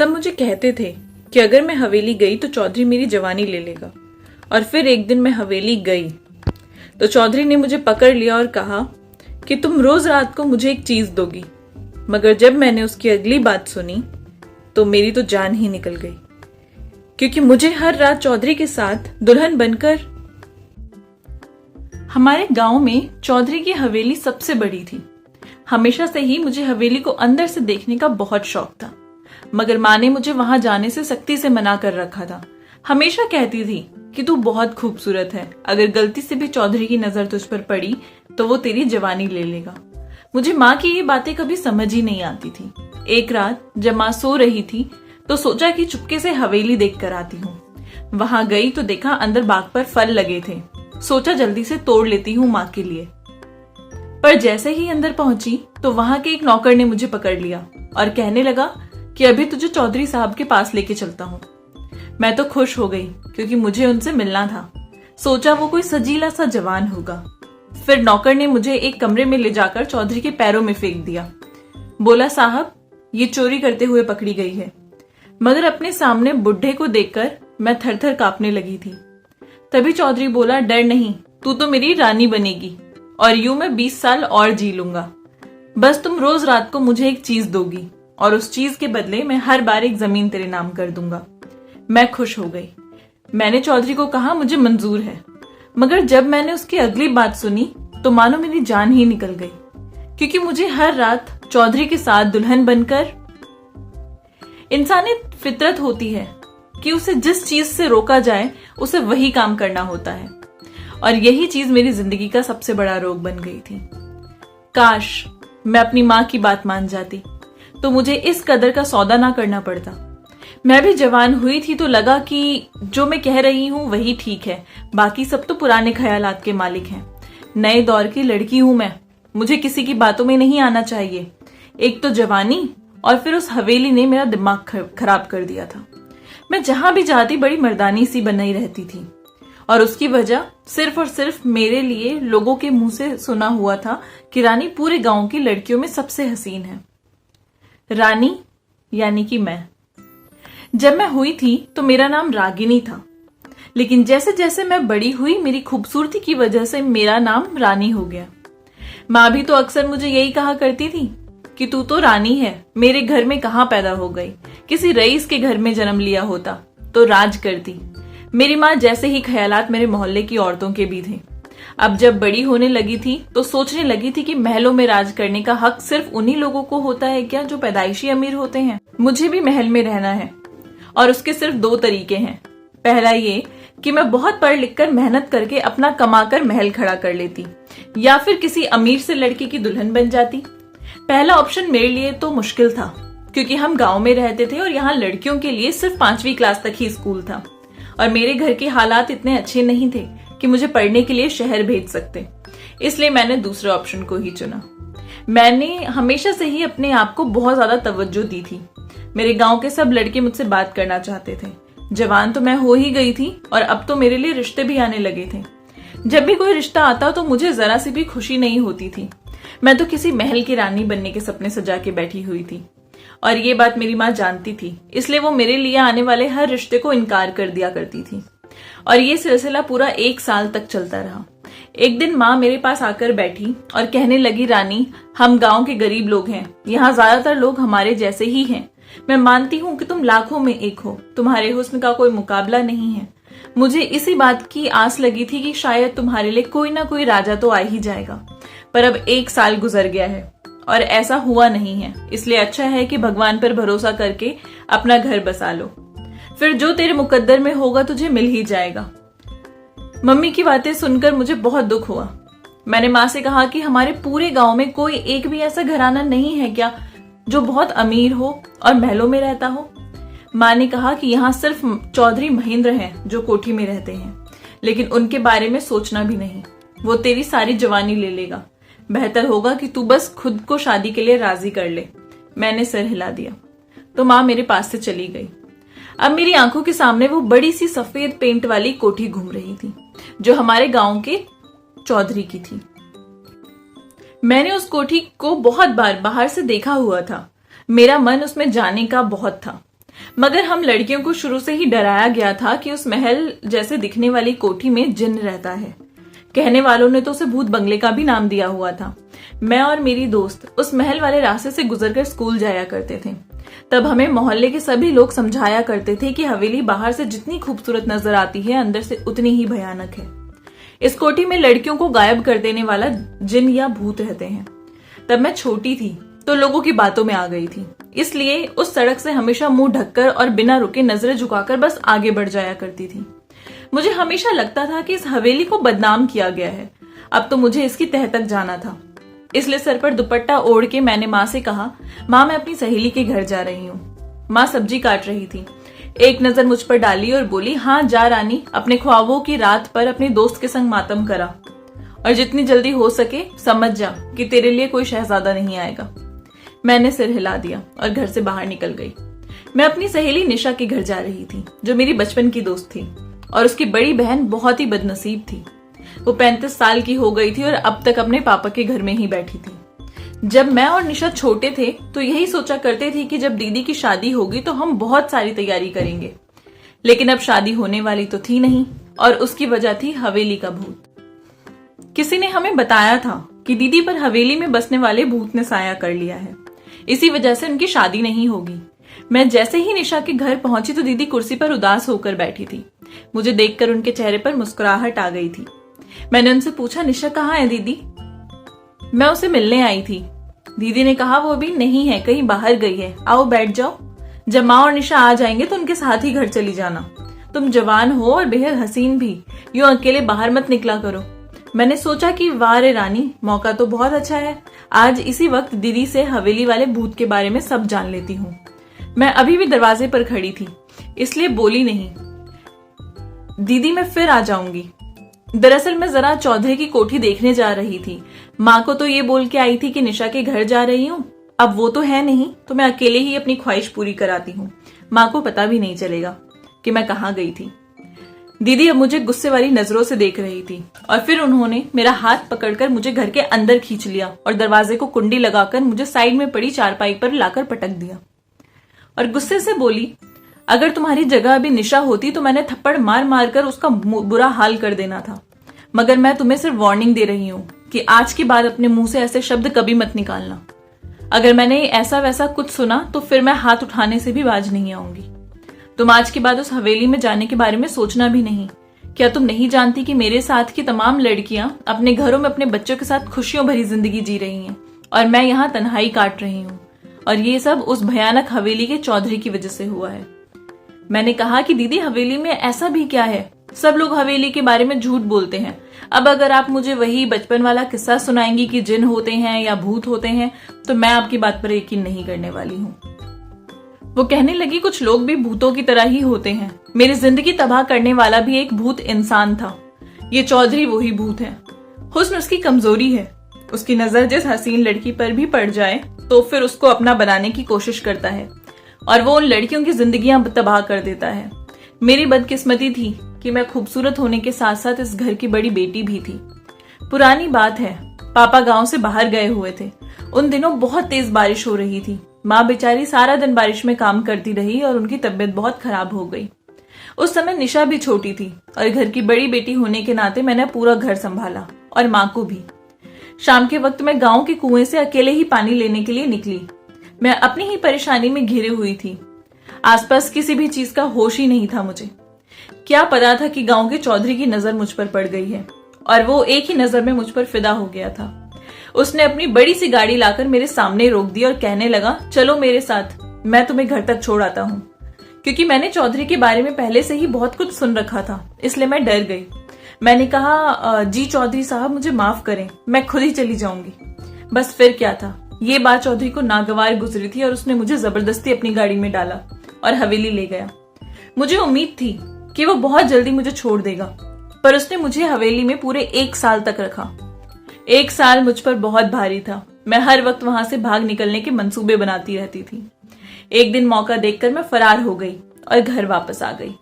सब मुझे कहते थे कि अगर मैं हवेली गई तो चौधरी मेरी जवानी ले लेगा। और फिर एक दिन मैं हवेली गई तो चौधरी ने मुझे पकड़ लिया और कहा कि तुम रोज रात को मुझे एक चीज दोगी। मगर जब मैंने उसकी अगली बात सुनी तो मेरी तो जान ही निकल गई, क्योंकि मुझे हर रात चौधरी के साथ दुल्हन बनकर। हमारे गांव में चौधरी की हवेली सबसे बड़ी थी। हमेशा से ही मुझे हवेली को अंदर से देखने का बहुत शौक था, मगर माँ ने मुझे वहां जाने से सख्ती से मना कर रखा था। हमेशा कहती थी कि तू बहुत खूबसूरत है, अगर गलती से भी चौधरी की नजर तुझ पर पड़ी तो वो तेरी जवानी ले लेगा। मुझे माँ की ये बातें कभी समझ ही नहीं आती थी। एक रात जब माँ सो रही थी तो सोचा कि चुपके से हवेली देख कर आती हूँ। वहां गई तो देखा अंदर बाग पर फल लगे थे। सोचा जल्दी से तोड़ लेती हूँ माँ के लिए। पर जैसे ही अंदर पहुंची तो वहां के एक नौकर ने मुझे पकड़ लिया और कहने लगा कि अभी तुझे चौधरी साहब के पास लेके चलता हूँ। मैं तो खुश हो गई क्योंकि मुझे उनसे मिलना था। सोचा वो कोई सजीला सा जवान होगा। फिर नौकर ने मुझे एक कमरे में ले जाकर चौधरी के पैरों में फेंक दिया। बोला, साहब ये चोरी करते हुए पकड़ी गई है। मगर अपने सामने बुढ़े को देखकर मैं थर थर कांपने लगी थी। तभी चौधरी बोला, डर नहीं, तू तो मेरी रानी बनेगी और यूं मैं 20 साल और जी लूंगा। बस तुम रोज रात को मुझे एक चीज दोगी और उस चीज के बदले मैं हर बार एक जमीन तेरे नाम कर दूंगा। मैं खुश हो गई। मैंने चौधरी को कहा मुझे मंजूर है। मगर जब मैंने उसकी अगली बात सुनी तो मानो मेरी जान ही निकल गई, क्योंकि मुझे हर रात चौधरी के साथ दुल्हन बनकर। इंसानी फितरत होती है कि उसे जिस चीज से रोका जाए उसे वही काम करना होता है, और यही चीज मेरी जिंदगी का सबसे बड़ा रोग बन गई थी। काश मैं अपनी माँ की बात मान जाती तो मुझे इस कदर का सौदा ना करना पड़ता। मैं भी जवान हुई थी तो लगा कि जो मैं कह रही हूँ वही ठीक है, बाकी सब तो पुराने ख्यालात के मालिक हैं। नए दौर की लड़की हूं मैं, मुझे किसी की बातों में नहीं आना चाहिए। एक तो जवानी और फिर उस हवेली ने मेरा दिमाग खराब कर दिया था। मैं जहां भी जाती बड़ी मर्दानी सी बनी रहती थी, और उसकी वजह सिर्फ और सिर्फ मेरे लिए लोगों के मुंह से सुना हुआ था कि रानी पूरे गांव की लड़कियों में सबसे हसीन है। रानी यानी कि मैं। जब मैं हुई थी तो मेरा नाम रागिनी था, लेकिन जैसे जैसे मैं बड़ी हुई मेरी खूबसूरती की वजह से मेरा नाम रानी हो गया। माँ भी तो अक्सर मुझे यही कहा करती थी कि तू तो रानी है, मेरे घर में कहाँ पैदा हो गई, किसी रईस के घर में जन्म लिया होता तो राज करती। मेरी माँ जैसे ही ख्यालात मेरे मोहल्ले की औरतों के भी थे। अब जब बड़ी होने लगी थी तो सोचने लगी थी कि महलों में राज करने का हक सिर्फ उन्हीं लोगों को होता है क्या जो पैदाइशी अमीर होते हैं। मुझे भी महल में रहना है, और उसके सिर्फ 2 तरीके हैं। पहला ये कि मैं बहुत पढ़ लिख कर मेहनत करके अपना कमाकर महल खड़ा कर लेती, या फिर किसी अमीर से लड़की की दुल्हन बन जाती। पहला ऑप्शन मेरे लिए तो मुश्किल था, क्योंकि हम गांव में रहते थे और यहाँ लड़कियों के लिए सिर्फ 5वीं क्लास तक ही स्कूल था, और मेरे घर के हालात इतने अच्छे नहीं थे कि मुझे पढ़ने के लिए शहर भेज सकते। इसलिए मैंने दूसरे ऑप्शन को ही चुना। मैंने हमेशा से ही अपने आप को बहुत ज्यादा तवज्जो दी थी। मेरे गांव के सब लड़के मुझसे बात करना चाहते थे। जवान तो मैं हो ही गई थी और अब तो मेरे लिए रिश्ते भी आने लगे थे। जब भी कोई रिश्ता आता तो मुझे जरा सी भी खुशी नहीं होती थी। मैं तो किसी महल की रानी बनने के सपने सजा के बैठी हुई थी, और ये बात मेरी माँ जानती थी। इसलिए वो मेरे लिए आने वाले हर रिश्ते को इनकार कर दिया करती थी, और ये सिलसिला पूरा 1 साल तक चलता रहा। एक दिन माँ मेरे पास आकर बैठी और कहने लगी, रानी हम गांव के गरीब लोग हैं, यहाँ ज्यादातर लोग हमारे जैसे ही हैं। मैं मानती हूँ कि तुम लाखों में एक हो, तुम्हारे हुस्न का कोई मुकाबला नहीं है। मुझे इसी बात की आस लगी थी कि शायद तुम्हारे लिए कोई ना कोई राजा तो आ ही जाएगा, पर अब 1 साल गुजर गया है और ऐसा हुआ नहीं है। इसलिए अच्छा है कि भगवान पर भरोसा करके अपना घर बसा लो, फिर जो तेरे मुकद्दर में होगा तुझे मिल ही जाएगा। मम्मी की बातें सुनकर मुझे बहुत दुख हुआ। मैंने माँ से कहा कि हमारे पूरे गांव में कोई एक भी ऐसा घराना नहीं है क्या जो बहुत अमीर हो और महलों में रहता हो। माँ ने कहा कि यहाँ सिर्फ चौधरी महेंद्र हैं जो कोठी में रहते हैं, लेकिन उनके बारे में सोचना भी नहीं, वो तेरी सारी जवानी ले लेगा। बेहतर होगा कि तू बस खुद को शादी के लिए राजी कर ले। मैंने सर हिला दिया तो माँ मेरे पास से चली गई। अब मेरी आंखों के सामने वो बड़ी सी सफेद पेंट वाली कोठी घूम रही थी जो हमारे गांव के चौधरी की थी। मैंने उस कोठी को बहुत बार बाहर से देखा हुआ था। मेरा मन उसमें जाने का बहुत था, मगर हम लड़कियों को शुरू से ही डराया गया था कि उस महल जैसे दिखने वाली कोठी में जिन्न रहता है। कहने वालों ने तो उसे भूत बंगले का भी नाम दिया हुआ था। मैं और मेरी दोस्त उस महल वाले रास्ते से गुजरकर स्कूल जाया करते थे। तब हमें मोहल्ले के सभी लोग समझाया करते थे कि हवेली बाहर से जितनी खूबसूरत नजर आती है, अंदर से उतनी ही भयानक है। इस कोठी में लड़कियों को गायब कर देने वाला जिन या भूत रहते हैं। तब मैं छोटी थी तो लोगों की बातों में आ गई थी, इसलिए उस सड़क से हमेशा मुंह ढककर और बिना रुके नजरें झुकाकर बस आगे बढ़ जाया करती थी। मुझे हमेशा लगता था कि इस हवेली को बदनाम किया गया है। अब तो मुझे इसकी तह तक जाना था। इसलिए सर पर दुपट्टा ओढ़ के मैंने माँ से कहा, माँ मैं अपनी सहेली के घर जा रही हूँ। माँ सब्जी काट रही थी। एक नजर मुझ पर डाली और बोली, हाँ जा रानी, अपने ख्वाबों की रात पर अपने दोस्त के संग मातम करा और जितनी जल्दी हो सके समझ जा कि तेरे लिए कोई शहजादा नहीं आएगा। मैंने सिर हिला दिया और घर से बाहर निकल गई। मैं अपनी सहेली निशा के घर जा रही थी, जो मेरी बचपन की दोस्त थी, और उसकी बड़ी बहन बहुत ही बदनसीब थी। वो 35 साल की हो गई थी और अब तक अपने पापा के घर में ही बैठी थी। जब मैं और निशा छोटे थे तो यही सोचा करते थे कि जब दीदी की शादी होगी तो हम बहुत सारी तैयारी करेंगे। लेकिन अब शादी होने वाली तो थी नहीं, और उसकी वजह थी हवेली का भूत। किसी ने हमें बताया था कि दीदी पर हवेली में बसने वाले भूत ने साया कर लिया है, इसी वजह से उनकी शादी नहीं होगी। मैं जैसे ही निशा के घर पहुंची तो दीदी कुर्सी पर उदास होकर बैठी थी। मुझे देखकर उनके चेहरे पर मुस्कुराहट आ गई थी। मैंने उनसे पूछा, निशा कहाँ है दीदी? मैं उसे मिलने आई थी। दीदी ने कहा, वो अभी नहीं है, कहीं बाहर गई है, आओ बैठ जाओ। जब माँ और निशा आ जाएंगे तो उनके साथ ही घर चली जाना। तुम जवान हो और बेहद हसीन भी, यूं अकेले बाहर मत निकला करो। मैंने सोचा कि वाह रे रानी, मौका तो बहुत अच्छा है, आज इसी वक्त दीदी से हवेली वाले भूत के बारे में सब जान लेती हूँ। मैं अभी भी दरवाजे पर खड़ी थी, इसलिए बोली नहीं। दीदी मैं फिर आ जाऊंगी। दरअसल मैं जरा चौधरी की कोठी देखने जा रही थी। माँ को तो ये बोल के आई थी कि निशा के घर जा रही हूँ, अब वो तो है नहीं तो मैं अकेले ही अपनी ख्वाहिश पूरी कराती हूँ। माँ को पता भी नहीं चलेगा कि मैं कहाँ गई थी। दीदी अब मुझे गुस्से वाली नजरों से देख रही थी और फिर उन्होंने मेरा हाथ पकड़कर मुझे घर के अंदर खींच लिया और दरवाजे को कुंडी लगाकर मुझे साइड में पड़ी चारपाई पर लाकर पटक दिया और गुस्से से बोली, अगर तुम्हारी जगह अभी निशा होती तो मैंने थप्पड़ मार मार कर उसका बुरा हाल कर देना था। मगर मैं तुम्हें सिर्फ वार्निंग दे रही हूँ कि आज के बाद अपने मुंह से ऐसे शब्द कभी मत निकालना। अगर मैंने ऐसा वैसा कुछ सुना तो फिर मैं हाथ उठाने से भी बाज नहीं आऊंगी। तुम आज के बाद उस हवेली में जाने के बारे में सोचना भी नहीं। क्या तुम नहीं जानती कि मेरे साथ की तमाम लड़कियां अपने घरों में अपने बच्चों के साथ खुशियों भरी जिंदगी जी रही हैं और मैं यहाँ तन्हाई काट रही हूँ, और ये सब उस भयानक हवेली के चौधरी की वजह से हुआ है। मैंने कहा कि दीदी हवेली में ऐसा भी क्या है, सब लोग हवेली के बारे में झूठ बोलते हैं। अब अगर आप मुझे वही बचपन वाला किस्सा सुनाएंगी कि जिन होते हैं या भूत होते हैं तो मैं आपकी बात पर यकीन नहीं करने वाली हूँ। वो कहने लगी, कुछ लोग भी भूतों की तरह ही होते हैं। मेरी जिंदगी तबाह करने वाला भी एक भूत इंसान था। ये चौधरी वही भूत है। हुस्न उसकी कमजोरी है। उसकी नजर जिस हसीन लड़की पर भी पड़ जाए तो फिर उसको अपना बनाने की कोशिश करता है और वो उन लड़कियों की जिंदगियां तबाह कर देता है। मेरी बदकिस्मती थी कि मैं खूबसूरत होने के साथ साथ इस घर की बड़ी बेटी भी थी। पुरानी बात है, पापा गांव से बाहर गए हुए थे। उन दिनों बहुत तेज बारिश हो रही थी। माँ बेचारी सारा दिन बारिश में काम करती रही और उनकी तबीयत बहुत खराब हो गई। उस समय निशा भी छोटी थी और घर की बड़ी बेटी होने के नाते मैंने पूरा घर संभाला और माँ को भी। शाम के वक्त मैं गांव के कुएं से अकेले ही पानी लेने के लिए निकली। मैं अपनी ही परेशानी में घिरी हुई थी। आसपास किसी भी चीज का होश ही नहीं था मुझे। क्या पता था कि गांव के चौधरी की नजर मुझ पर पड़ गई है और वो एक ही नजर में मुझ पर फिदा हो गया था। उसने अपनी बड़ी सी गाड़ी लाकर मेरे सामने रोक दी और कहने लगा, चलो मेरे साथ, मैं तुम्हें घर तक छोड़ आता हूँ। क्योंकि मैंने चौधरी के बारे में पहले से ही बहुत कुछ सुन रखा था, इसलिए मैं डर गई। मैंने कहा, जी चौधरी साहब मुझे माफ करें, मैं खुद ही चली जाऊंगी। बस फिर क्या था, ये बात चौधरी को नागवार गुजरी थी और उसने मुझे जबरदस्ती अपनी गाड़ी में डाला और हवेली ले गया। मुझे उम्मीद थी कि वो बहुत जल्दी मुझे छोड़ देगा, पर उसने मुझे हवेली में पूरे 1 साल तक रखा। 1 साल मुझ पर बहुत भारी था। मैं हर वक्त वहां से भाग निकलने के मंसूबे बनाती रहती थी। एक दिन मौका देखकर मैं फरार हो गई और घर वापस आ गई।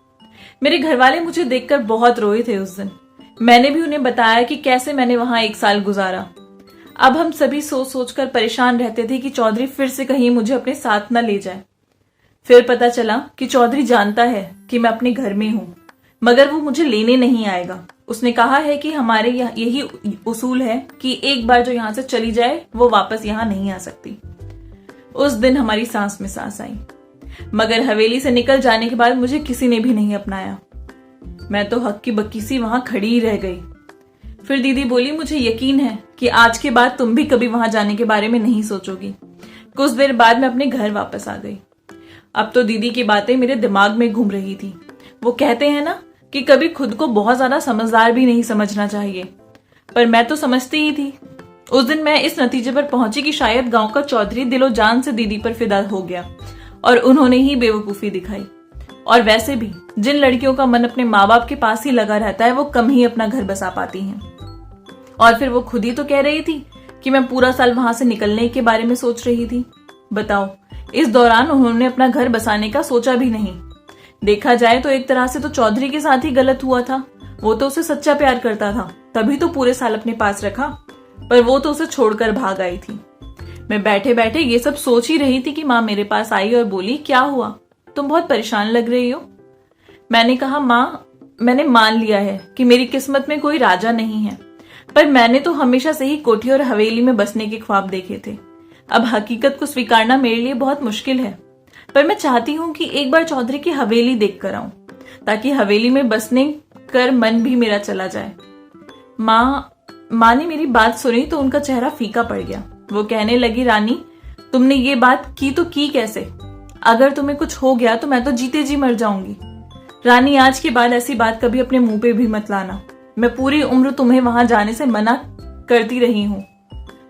मेरे घर वाले मुझे देखकर बहुत रोए थे उस दिन। मैंने भी उन्हें बताया कि कैसे मैंने वहां 1 साल गुजारा। अब हम सभी सोच सोच कर परेशान रहते थे कि चौधरी फिर से कहीं मुझे अपने साथ न ले जाए। फिर पता चला कि चौधरी जानता है कि मैं अपने घर में हूं, मगर वो मुझे लेने नहीं आएगा। उसने कहा है कि हमारे यही उसूल है कि एक बार जो यहां से चली जाए वो वापस यहां नहीं आ सकती। उस दिन हमारी सांस में सांस आई, मगर हवेली से निकल जाने के बाद मुझे किसी ने भी नहीं अपनाया। मैं तो हक्की बक्की सी वहां खड़ी ही रह गई। फिर दीदी बोली, मुझे यकीन है कि आज के बाद तुम भी कभी वहां जाने के बारे में नहीं सोचोगी। कुछ देर बाद मैं अपने घर वापस आ गई। अब तो दीदी की बातें मेरे दिमाग में घूम रही थी। वो कहते हैं ना कि कभी खुद को बहुत ज्यादा समझदार भी नहीं समझना चाहिए, पर मैं तो समझती ही थी। उस दिन मैं इस नतीजे पर पहुंची कि शायद गांव का चौधरी दिलो जान से दीदी पर फिदा हो गया और उन्होंने ही बेवकूफी दिखाई। और वैसे भी जिन लड़कियों का मन अपने माँ बाप के पास ही लगा रहता है वो कम ही अपना घर बसा पाती हैं। और फिर वो खुद ही तो कह रही थी कि मैं पूरा साल वहां से निकलने के बारे में सोच रही थी। बताओ, इस दौरान उन्होंने अपना घर बसाने का सोचा भी नहीं। देखा जाए तो एक तरह से तो चौधरी के साथ ही गलत हुआ था। वो तो उसे सच्चा प्यार करता था, तभी तो पूरे साल अपने पास रखा, पर वो तो उसे छोड़कर भाग आई थी। मैं बैठे बैठे ये सब सोच ही रही थी कि माँ मेरे पास आई और बोली, क्या हुआ, तुम बहुत परेशान लग रही हो। मैंने कहा, माँ, मैंने मान लिया है कि मेरी किस्मत में कोई राजा नहीं है, पर मैंने तो हमेशा से ही कोठी और हवेली में बसने के ख्वाब देखे थे। अब हकीकत को स्वीकारना मेरे लिए बहुत मुश्किल है, पर मैं चाहती हूँ कि एक बार चौधरी की हवेली देख कर आऊं, ताकि हवेली में बसने कर मन भी मेरा चला जाए। माँ ने मेरी बात सुनी तो उनका चेहरा फीका पड़ गया। वो कहने लगी, रानी, तुमने ये बात की तो की कैसे? अगर तुम्हें कुछ हो गया तो मैं तो जीते जी मर जाऊंगी। रानी, आज के बाद ऐसी बात कभी अपने मुंह पे भी मत लाना। मैं पूरी उम्र तुम्हें वहां जाने से मना करती रही हूं।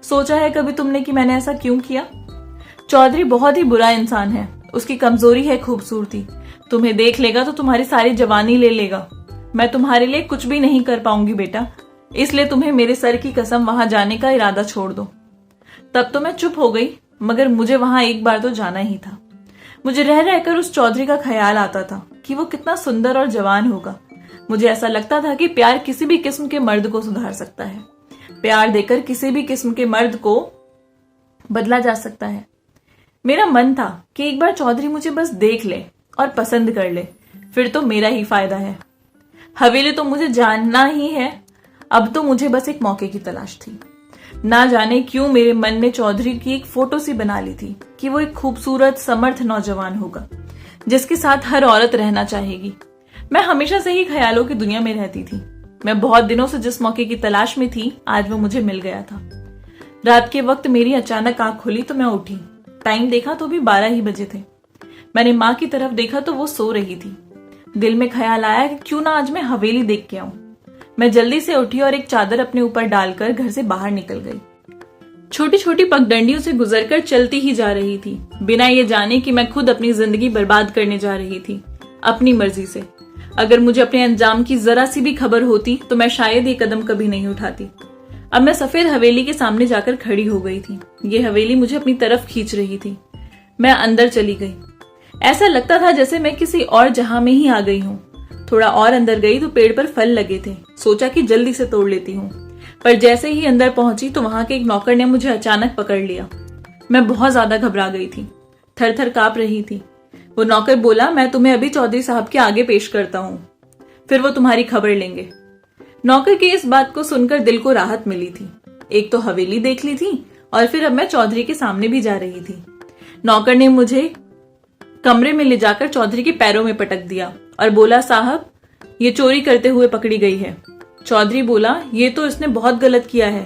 सोचा है कभी तुमने कि मैंने ऐसा क्यों किया? चौधरी बहुत ही बुरा इंसान है। उसकी कमजोरी है खूबसूरती। तुम्हें देख लेगा तो तुम्हारी सारी जवानी ले लेगा। मैं तुम्हारे लिए कुछ भी नहीं कर पाऊंगी बेटा, इसलिए तुम्हें मेरे सर की कसम वहां जाने का इरादा छोड़ दो। तब तो मैं चुप हो गई, मगर मुझे वहां एक बार तो जाना ही था। मुझे रह रहकर उस चौधरी का ख्याल आता था कि वो कितना सुंदर और जवान होगा। मुझे ऐसा लगता था कि प्यार किसी भी किस्म के मर्द को सुधार सकता है। प्यार देकर किसी भी किस्म के मर्द को बदला जा सकता है। मेरा मन था कि एक बार चौधरी मुझे बस देख ले और पसंद कर ले, फिर तो मेरा ही फायदा है। हवेली तो मुझे जानना ही है। अब तो मुझे बस एक मौके की तलाश थी। ना जाने क्यों मेरे मन में चौधरी की एक फोटो सी बना ली थी कि वो एक खूबसूरत समर्थ नौजवान होगा जिसके साथ हर औरत रहना चाहेगी। मैं हमेशा से ही ख्यालों की दुनिया में रहती थी। मैं बहुत दिनों से जिस मौके की तलाश में थी, आज वो मुझे मिल गया था। रात के वक्त मेरी अचानक आंख खुली तो मैं उठी। टाइम देखा तो भी 12 ही बजे थे। मैंने माँ की तरफ देखा तो वो सो रही थी। दिल में ख्याल आया कि क्यों ना आज मैं हवेली देख के आऊं। मैं जल्दी से उठी और एक चादर अपने ऊपर डालकर घर से बाहर निकल गई। छोटी छोटी पगडंडियों से गुजरकर चलती ही जा रही थी, बिना ये जाने कि मैं खुद अपनी जिंदगी बर्बाद करने जा रही थी, अपनी मर्जी से। अगर मुझे अपने अंजाम की जरा सी भी खबर होती तो मैं शायद ये कदम कभी नहीं उठाती। अब मैं सफेद हवेली के सामने जाकर खड़ी हो गई थी। ये हवेली मुझे अपनी तरफ खींच रही थी। मैं अंदर चली गई। ऐसा लगता था जैसे मैं किसी और जहां में ही आ गई हूँ। थोड़ा और अंदर गई तो पेड़ पर फल लगे थे। सोचा कि जल्दी से तोड़ लेती हूँ, पर जैसे ही अंदर पहुंची तो वहां के एक नौकर ने मुझे अचानक पकड़ लिया। मैं बहुत ज्यादा घबरा गई थी, थर थर कांप रही थी। वो नौकर बोला, मैं तुम्हें अभी चौधरी साहब के आगे पेश करता हूँ, फिर वो तुम्हारी खबर लेंगे। नौकर की इस बात को सुनकर दिल को राहत मिली थी। एक तो हवेली देख ली थी और फिर अब मैं चौधरी के सामने भी जा रही थी। नौकर ने मुझे कमरे में ले जाकर चौधरी के पैरों में पटक दिया और बोला, साहब, ये चोरी करते हुए पकड़ी गई है। चौधरी बोला, ये तो इसने बहुत गलत किया है।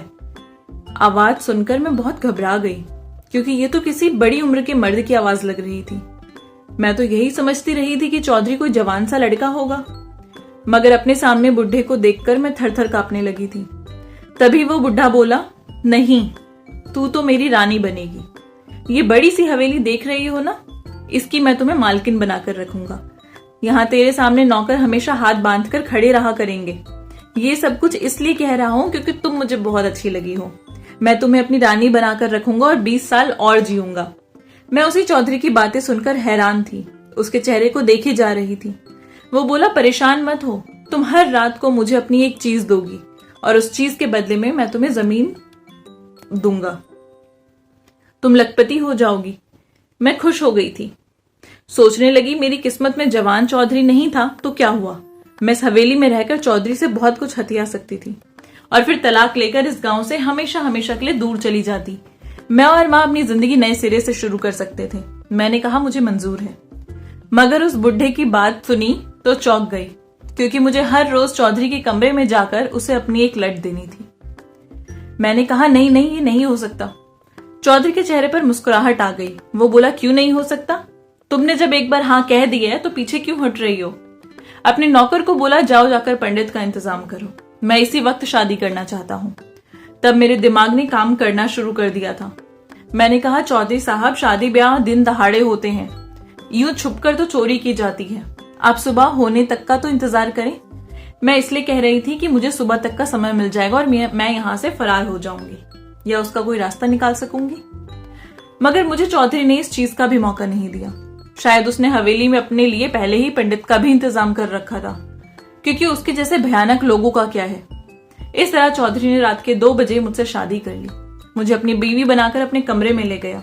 आवाज सुनकर मैं बहुत घबरा गई, क्योंकि ये तो किसी बड़ी उम्र के मर्द की आवाज लग रही थी। मैं तो यही समझती रही थी कि चौधरी कोई जवान सा लड़का होगा, मगर अपने सामने बुढ़े को देखकर मैं थर थर कांपने लगी थी। तभी वो बुढ़ा बोला, नहीं, तू तो मेरी रानी बनेगी। ये बड़ी सी हवेली देख रही हो ना, इसकी मैं तुम्हें मालकिन बनाकर रखूंगा। यहाँ तेरे सामने नौकर हमेशा हाथ बांधकर खड़े रहा करेंगे। ये सब कुछ इसलिए कह रहा हूँ क्योंकि तुम मुझे बहुत अच्छी लगी हो। मैं तुम्हें अपनी रानी बनाकर रखूंगा और 20 साल और जीऊंगा। मैं उसी चौधरी की बातें सुनकर हैरान थी। उसके चेहरे को देखे जा रही थी। वो बोला, परेशान मत हो, तुम हर रात को मुझे अपनी एक चीज दोगी और उस चीज के बदले में मैं तुम्हें जमीन दूंगा। तुम लखपति हो जाओगी। मैं खुश हो गई थी। सोचने लगी मेरी किस्मत में जवान चौधरी नहीं था तो क्या हुआ, मैं इस हवेली में रहकर चौधरी से बहुत कुछ हथिया सकती थी और फिर तलाक लेकर इस गांव से हमेशा हमेशा के लिए दूर चली जाती। मैं और माँ अपनी जिंदगी नए सिरे से शुरू कर सकते थे। मैंने कहा मुझे मंजूर है, मगर उस बुढ़े की बात सुनी तो चौंक गई, क्योंकि मुझे हर रोज चौधरी के कमरे में जाकर उसे अपनी एक लट देनी थी। मैंने कहा नहीं नहीं, ये नहीं हो सकता। चौधरी के चेहरे पर मुस्कुराहट आ गई। वो बोला क्यों नहीं हो सकता, तुमने जब एक बार हाँ कह दिया है तो पीछे क्यों हट रही हो। अपने नौकर को बोला जाओ जाकर पंडित का इंतजाम करो, मैं इसी वक्त शादी करना चाहता हूँ। तब मेरे दिमाग ने काम करना शुरू कर दिया था। मैंने कहा चौधरी साहब, शादी ब्याह दिन दहाड़े होते हैं, यूं छुपकर तो चोरी की जाती है, आप सुबह होने तक का तो इंतजार करें। मैं इसलिए कह रही थी कि मुझे सुबह तक का समय मिल जाएगा और मैं यहाँ से फरार हो जाऊंगी या उसका कोई रास्ता निकाल सकूंगी। मगर मुझे चौधरी ने इस चीज का भी मौका नहीं दिया। शायद उसने हवेली में अपने लिए पहले ही पंडित का भी इंतजाम कर रखा था, क्योंकि उसके जैसे भयानक लोगों का क्या है। इस तरह चौधरी ने रात के 2 बजे मुझसे शादी कर ली, मुझे अपनी बीवी बनाकर अपने कमरे में ले गया।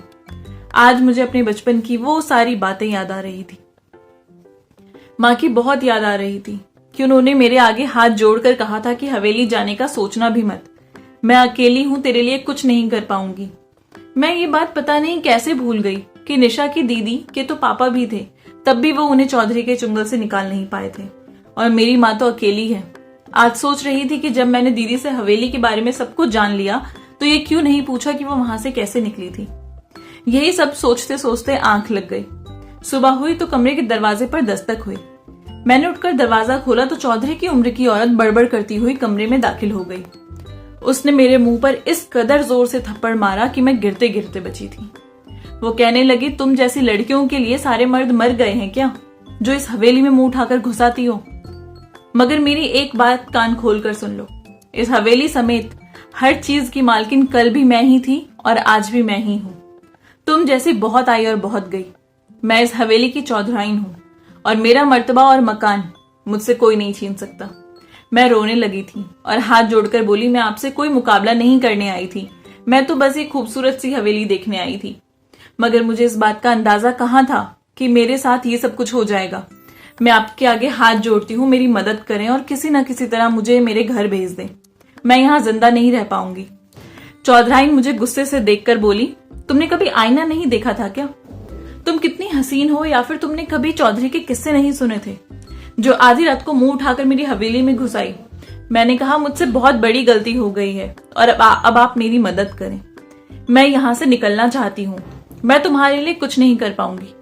आज मुझे अपने बचपन की वो सारी बातें याद आ रही थी। माँ की बहुत याद आ रही थी कि उन्होंने मेरे आगे हाथ जोड़कर कहा था कि हवेली जाने का सोचना भी मत, मैं अकेली हूं, तेरे लिए कुछ नहीं कर पाऊंगी। मैं ये बात पता नहीं कैसे भूल गई कि निशा की दीदी के तो पापा भी थे, तब भी वो उन्हें चौधरी के चुंगल से निकाल नहीं पाए थे, और मेरी माँ तो अकेली है। आज सोच रही थी कि जब मैंने दीदी से हवेली के बारे में सब कुछ जान लिया तो ये क्यों नहीं पूछा कि वो वहां से कैसे निकली थी। यही सब सोचते सोचते आंख लग गई। सुबह हुई तो कमरे के दरवाजे पर दस्तक हुई। मैंने उठकर दरवाजा खोला तो चौधरी की उम्र की औरत बड़बड़ करती हुई कमरे में दाखिल हो गई। उसने मेरे मुंह पर इस कदर जोर से थप्पड़ मारा कि मैं गिरते गिरते बची थी। वो कहने लगी तुम जैसी लड़कियों के लिए सारे मर्द मर गए हैं क्या, जो इस हवेली में मुंह उठाकर घुसाती हो। मगर मेरी एक बात कान खोलकर सुन लो, इस हवेली समेत हर चीज की मालकिन कल भी मैं ही थी और आज भी मैं ही हूं। तुम जैसी बहुत आई और बहुत गई। मैं इस हवेली की चौधराइन हूं और मेरा मर्तबा और मकान मुझसे कोई नहीं छीन सकता। मैं रोने लगी थी और हाथ जोड़कर बोली मैं आपसे कोई मुकाबला नहीं करने आई थी, मैं तो बस एक खूबसूरत सी हवेली देखने आई थी। मगर मुझे इस बात का अंदाजा कहाँ था कि मेरे साथ ये सब कुछ हो जाएगा। मैं आपके आगे हाथ जोड़ती हूँ, मेरी मदद करें और किसी न किसी तरह मुझे मेरे घर भेज दें, मैं यहाँ जिंदा नहीं रह पाऊंगी। चौधराइन मुझे गुस्से से देखकर बोली तुमने कभी आईना नहीं देखा था क्या, तुम कितनी हसीन हो, या फिर तुमने कभी चौधरी के किस्से नहीं सुने थे जो आधी रात को मुंह उठाकर मेरी हवेली में घुस आई। मैंने कहा मुझसे बहुत बड़ी गलती हो गई है और अब आप मेरी मदद करें, मैं यहाँ से निकलना चाहती हूँ, मैं तुम्हारे लिए कुछ नहीं कर पाऊंगी।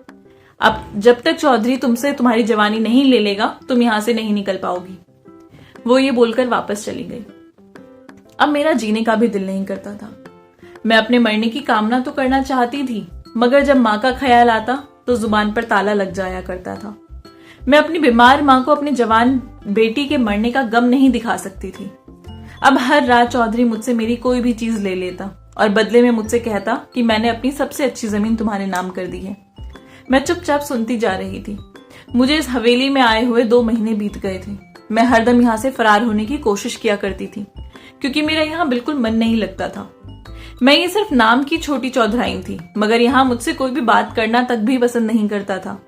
अब जब तक चौधरी तुमसे तुम्हारी जवानी नहीं ले लेगा तुम यहाँ से नहीं निकल पाओगी। वो ये बोलकर वापस चली गई। अब मेरा जीने का भी दिल नहीं करता था। मैं अपने मरने की कामना तो करना चाहती थी, मगर जब माँ का ख्याल आता तो जुबान पर ताला लग जाया करता था। मैं अपनी बीमार माँ को अपनी जवान बेटी के मरने का गम नहीं दिखा सकती थी। अब हर रात चौधरी मुझसे मेरी कोई भी चीज ले लेता और बदले में मुझसे कहता कि मैंने अपनी सबसे अच्छी जमीन तुम्हारे नाम कर दी है। मैं चुपचाप सुनती जा रही थी। मुझे इस हवेली में आए हुए 2 महीने बीत गए थे। मैं हरदम यहाँ से फरार होने की कोशिश किया करती थी, क्योंकि मेरा यहाँ बिल्कुल मन नहीं लगता था। मैं ये सिर्फ नाम की छोटी चौधराइन थी, मगर यहाँ मुझसे कोई भी बात करना तक भी पसंद नहीं करता था।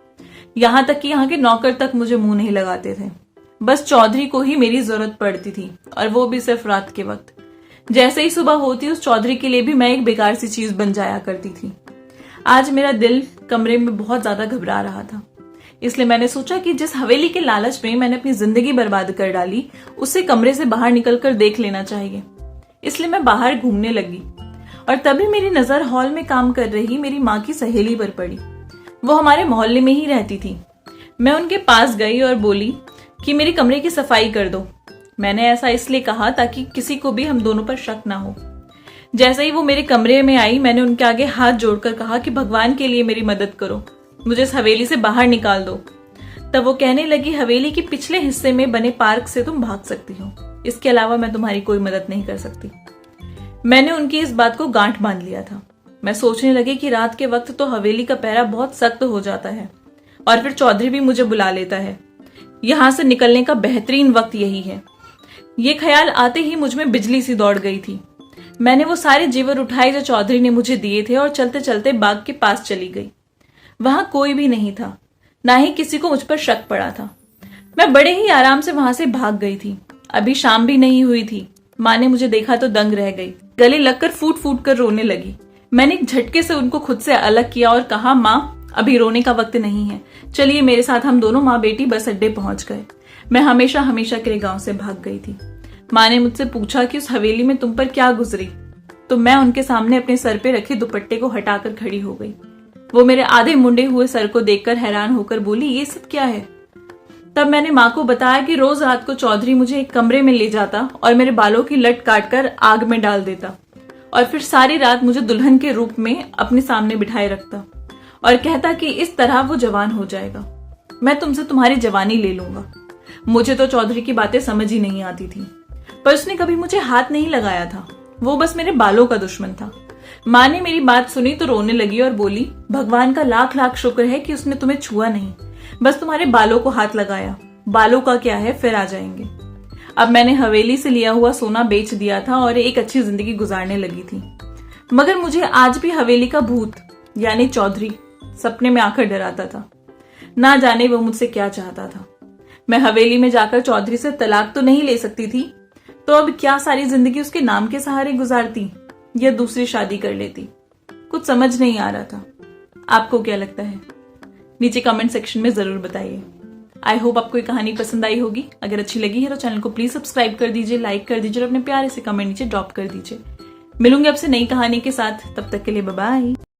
यहाँ तक कि यहाँ के नौकर तक मुझे मुंह नहीं लगाते थे। बस चौधरी को ही मेरी जरूरत पड़ती थी, और वो भी सिर्फ रात के वक्त। जैसे ही सुबह होती उस चौधरी के लिए भी मैं एक बेकार सी चीज बन जाया करती थी। आज मेरा दिल कमरे में बहुत ज्यादा घबरा रहा था, इसलिए मैंने सोचा कि जिस हवेली के लालच में मैंने अपनी जिंदगी बर्बाद कर डाली, उससे कमरे से बाहर निकलकर देख लेना चाहिए। इसलिए मैं बाहर घूमने लगी और तभी मेरी नजर हॉल में काम कर रही मेरी माँ की सहेली पर पड़ी। वो हमारे मोहल्ले में ही रहती थी। मैं उनके पास गई और बोली कि मेरे कमरे की सफाई कर दो। मैंने ऐसा इसलिए कहा ताकि किसी को भी हम दोनों पर शक ना हो। जैसे ही वो मेरे कमरे में आई, मैंने उनके आगे हाथ जोड़कर कहा कि भगवान के लिए मेरी मदद करो, मुझे इस हवेली से बाहर निकाल दो। तब वो कहने लगी हवेली के पिछले हिस्से में बने पार्क से तुम भाग सकती हो, इसके अलावा मैं तुम्हारी कोई मदद नहीं कर सकती। मैंने उनकी इस बात को गांठ बांध लिया था। मैं सोचने लगी कि रात के वक्त तो हवेली का पहरा बहुत सख्त हो जाता है और फिर चौधरी भी मुझे बुला लेता है। यहां से निकलने का बेहतरीन वक्त यही है। ये ख्याल आते ही मुझ में बिजली सी दौड़ गई थी। मैंने वो सारे जेवर उठाए जो चौधरी ने मुझे दिए थे और चलते चलते बाग के पास चली गई। वहां कोई भी नहीं था, ना ही किसी को मुझ पर शक पड़ा था। मैं बड़े ही आराम से वहां से भाग गई थी। अभी शाम भी नहीं हुई थी। माँ ने मुझे देखा तो दंग रह गई, गले लगकर फूट फूट कर रोने लगी। मैंने एक झटके से उनको खुद से अलग किया और कहा, माँ अभी रोने का वक्त नहीं है, चलिए मेरे साथ। हम दोनों माँ बेटी बस अड्डे पहुंच गए। मैं हमेशा हमेशा के लिए गांव से भाग गई थी। माँ ने मुझसे पूछा कि उस हवेली में तुम पर क्या गुजरी, तो मैं उनके सामने अपने सर पे रखे दुपट्टे को हटाकर खड़ी हो गई। वो मेरे आधे मुंडे हुए सर को देखकर हैरान होकर बोली, ये सब क्या है? तब मैंने माँ को बताया कि रोज रात को चौधरी मुझे एक कमरे में ले जाता और मेरे बालों की लट काटकर आग में डाल देता और फिर सारी रात मुझे दुल्हन के रूप में अपने सामने बिठाए रखता और कहता कि इस तरह वो जवान हो जाएगा, मैं तुमसे तुम्हारी जवानी ले लूंगा। मुझे तो चौधरी की बातें समझ ही नहीं आती थी, पर उसने कभी मुझे हाथ नहीं लगाया था। वो बस मेरे बालों का दुश्मन था। माँ ने मेरी बात सुनी तो रोने लगी और बोली, भगवान का लाख लाख शुक्र है कि उसने तुम्हें छुआ नहीं, बस तुम्हारे बालों को हाथ लगाया। बालों का क्या है, फिर आ जाएंगे। अब मैंने हवेली से लिया हुआ सोना बेच दिया था और एक अच्छी जिंदगी गुजारने लगी थी। मगर मुझे आज भी हवेली का भूत यानी चौधरी सपने में आकर डराता था। ना जाने वो मुझसे क्या चाहता था। मैं हवेली में जाकर चौधरी से तलाक तो नहीं ले सकती थी, तो अब क्या सारी जिंदगी उसके नाम के सहारे गुजारती या दूसरी शादी कर लेती? कुछ समझ नहीं आ रहा था। आपको क्या लगता है? नीचे कमेंट सेक्शन में जरूर बताइए। आई होप आपको ये कहानी पसंद आई होगी। अगर अच्छी लगी है तो चैनल को प्लीज सब्सक्राइब कर दीजिए, लाइक कर दीजिए और अपने प्यारे से कमेंट नीचे ड्रॉप कर दीजिए। मिलूंगी आपसे नई कहानी के साथ, तब तक के लिए बाय बाय।